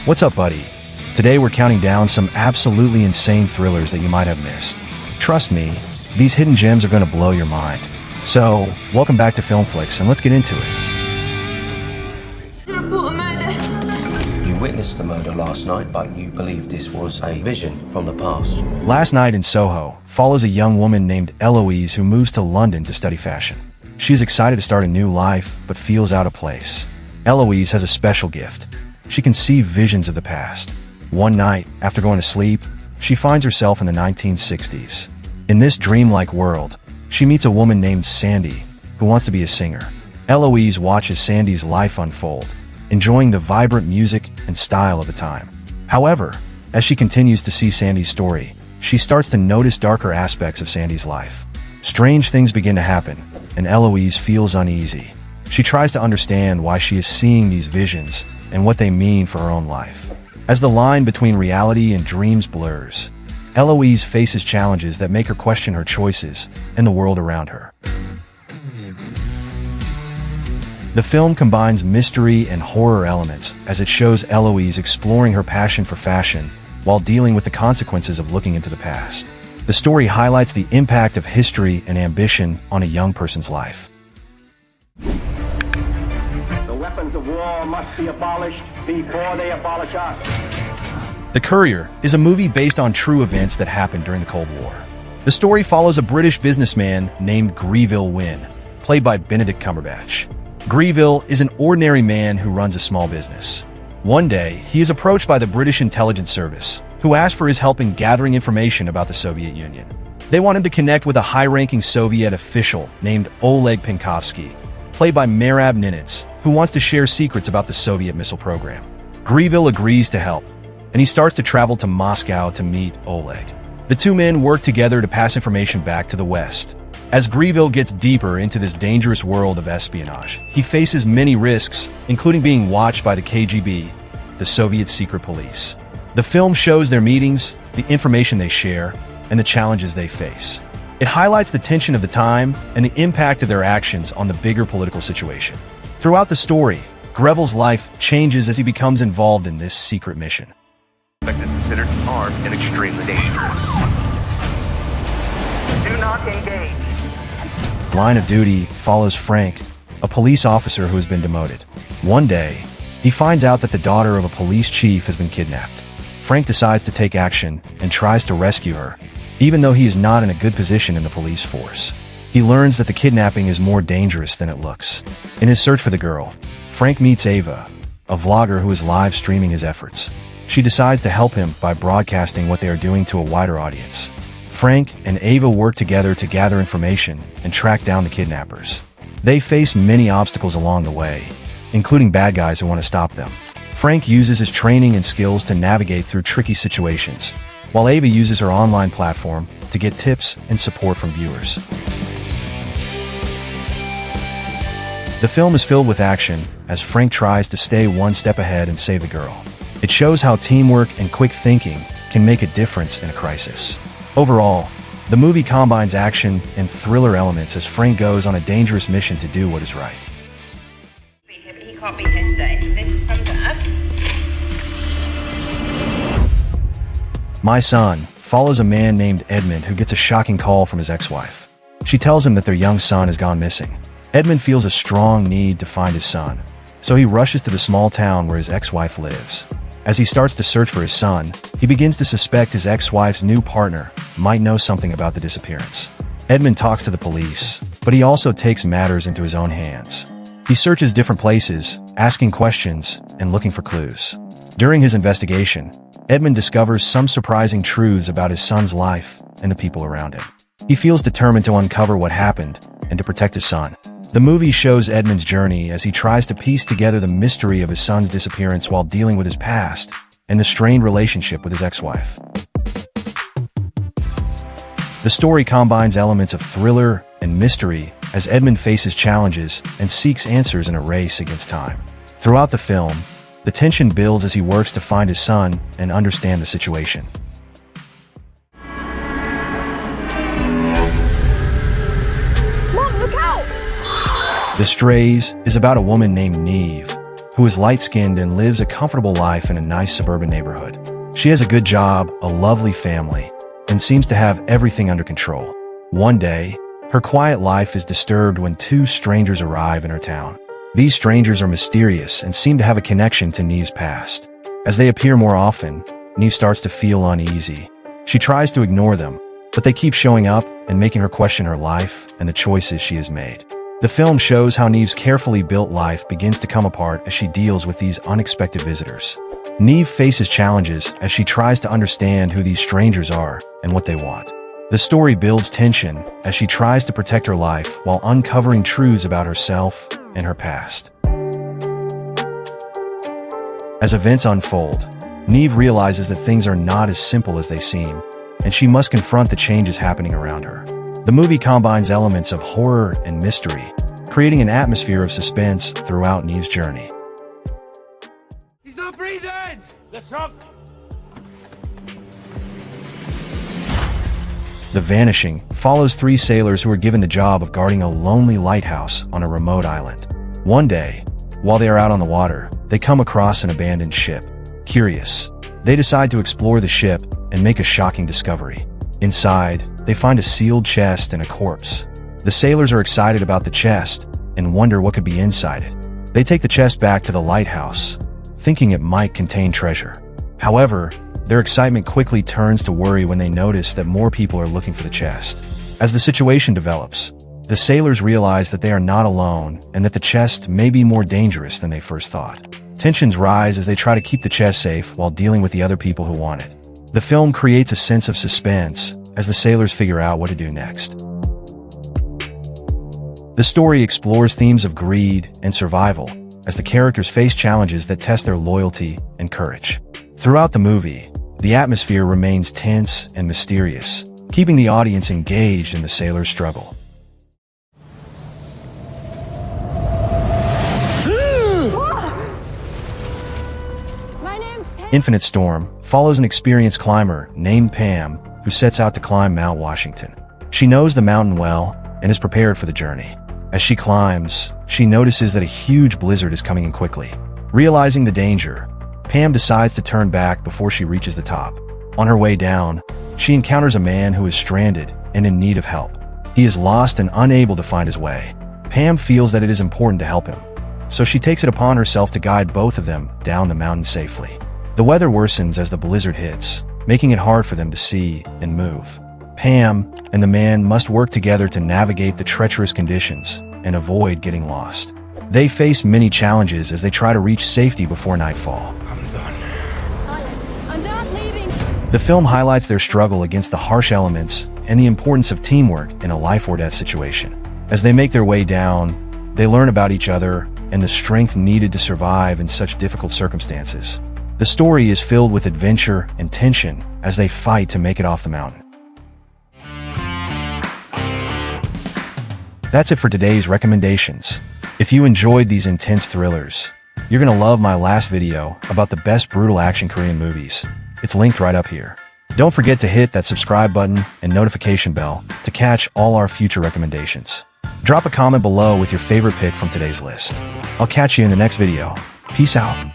What's up, buddy? Today we're counting down some absolutely insane thrillers that you might have missed. Trust me, these hidden gems are going to blow your mind. So, welcome back to Filmflix, and let's get into it. Report a murder. You witnessed the murder last night, but you believe this was a vision from the past. Last Night in Soho follows a young woman named Eloise who moves to London to study fashion. She's excited to start a new life, but feels out of place. Eloise has a special gift. She can see visions of the past. One night, after going to sleep, she finds herself in the 1960s. In this dreamlike world, she meets a woman named Sandy, who wants to be a singer. Eloise watches Sandy's life unfold, enjoying the vibrant music and style of the time. However, as she continues to see Sandy's story, she starts to notice darker aspects of Sandy's life. Strange things begin to happen, and Eloise feels uneasy. She tries to understand why she is seeing these visions and what they mean for her own life. As the line between reality and dreams blurs, Eloise faces challenges that make her question her choices and the world around her. The film combines mystery and horror elements as it shows Eloise exploring her passion for fashion while dealing with the consequences of looking into the past. The story highlights the impact of history and ambition on a young person's life. The weapons of war must be abolished before they abolish us. The Courier is a movie based on true events that happened during the Cold War. The story follows a British businessman named Greville Wynne, played by Benedict Cumberbatch. Greville is an ordinary man who runs a small business. One day, he is approached by the British Intelligence Service, who asks for his help in gathering information about the Soviet Union. They want him to connect with a high-ranking Soviet official named Oleg Penkovsky, played by Merab Ninitz, who wants to share secrets about the Soviet missile program. Greville agrees to help, and he starts to travel to Moscow to meet Oleg. The two men work together to pass information back to the West. As Greville gets deeper into this dangerous world of espionage, he faces many risks, including being watched by the KGB, the Soviet secret police. The film shows their meetings, the information they share, and the challenges they face. It highlights the tension of the time and the impact of their actions on the bigger political situation. Throughout the story, Greville's life changes as he becomes involved in this secret mission. Is considered armed and extremely dangerous. Do not engage. Line of Duty follows Frank, a police officer who has been demoted. One day, he finds out that the daughter of a police chief has been kidnapped. Frank decides to take action and tries to rescue her, even though he is not in a good position in the police force. He learns that the kidnapping is more dangerous than it looks. In his search for the girl, Frank meets Ava, a vlogger who is live streaming his efforts. She decides to help him by broadcasting what they are doing to a wider audience. Frank and Ava work together to gather information and track down the kidnappers. They face many obstacles along the way, including bad guys who want to stop them. Frank uses his training and skills to navigate through tricky situations, while Ava uses her online platform to get tips and support from viewers. The film is filled with action as Frank tries to stay one step ahead and save the girl. It shows how teamwork and quick thinking can make a difference in a crisis. Overall, the movie combines action and thriller elements as Frank goes on a dangerous mission to do what is right. He can't be here today. This is from Dad. My Son follows a man named Edmund who gets a shocking call from his ex-wife. She tells him that their young son has gone missing. Edmund feels a strong need to find his son, so he rushes to the small town where his ex-wife lives. As he starts to search for his son, he begins to suspect his ex-wife's new partner might know something about the disappearance. Edmund talks to the police, but he also takes matters into his own hands. He searches different places, asking questions and looking for clues. During his investigation, Edmund discovers some surprising truths about his son's life and the people around him. He feels determined to uncover what happened and to protect his son. The movie shows Edmund's journey as he tries to piece together the mystery of his son's disappearance while dealing with his past and the strained relationship with his ex-wife. The story combines elements of thriller and mystery as Edmund faces challenges and seeks answers in a race against time. Throughout the film, the tension builds as he works to find his son and understand the situation. Mom, look out! The Strays is about a woman named Neve, who is light-skinned and lives a comfortable life in a nice suburban neighborhood. She has a good job, a lovely family, and seems to have everything under control. One day, her quiet life is disturbed when two strangers arrive in her town. These strangers are mysterious and seem to have a connection to Neve's past. As they appear more often, Neve starts to feel uneasy. She tries to ignore them, but they keep showing up and making her question her life and the choices she has made. The film shows how Neve's carefully built life begins to come apart as she deals with these unexpected visitors. Neve faces challenges as she tries to understand who these strangers are and what they want. The story builds tension as she tries to protect her life while uncovering truths about herself and her past. As events unfold, Neve realizes that things are not as simple as they seem, and she must confront the changes happening around her. The movie combines elements of horror and mystery, creating an atmosphere of suspense throughout Neve's journey. He's not breathing! The truck! The Vanishing follows three sailors who are given the job of guarding a lonely lighthouse on a remote island. One day, while they are out on the water, they come across an abandoned ship. Curious, they decide to explore the ship and make a shocking discovery. Inside, they find a sealed chest and a corpse. The sailors are excited about the chest and wonder what could be inside it. They take the chest back to the lighthouse, thinking it might contain treasure. However, their excitement quickly turns to worry when they notice that more people are looking for the chest. As the situation develops, the sailors realize that they are not alone and that the chest may be more dangerous than they first thought. Tensions rise as they try to keep the chest safe while dealing with the other people who want it. The film creates a sense of suspense as the sailors figure out what to do next. The story explores themes of greed and survival as the characters face challenges that test their loyalty and courage. Throughout the movie, the atmosphere remains tense and mysterious, keeping the audience engaged in the sailors' struggle. Infinite Storm follows an experienced climber named Pam who sets out to climb Mount Washington. She knows the mountain well and is prepared for the journey. As she climbs, she notices that a huge blizzard is coming in quickly. Realizing the danger, Pam decides to turn back before she reaches the top. On her way down, she encounters a man who is stranded and in need of help. He is lost and unable to find his way. Pam feels that it is important to help him, so she takes it upon herself to guide both of them down the mountain safely. The weather worsens as the blizzard hits, making it hard for them to see and move. Pam and the man must work together to navigate the treacherous conditions and avoid getting lost. They face many challenges as they try to reach safety before nightfall. I'm done. I'm not leaving. The film highlights their struggle against the harsh elements and the importance of teamwork in a life-or-death situation. As they make their way down, they learn about each other and the strength needed to survive in such difficult circumstances. The story is filled with adventure and tension as they fight to make it off the mountain. That's it for today's recommendations. If you enjoyed these intense thrillers, you're gonna love my last video about the best brutal action Korean movies. It's linked right up here. Don't forget to hit that subscribe button and notification bell to catch all our future recommendations. Drop a comment below with your favorite pick from today's list. I'll catch you in the next video. Peace out.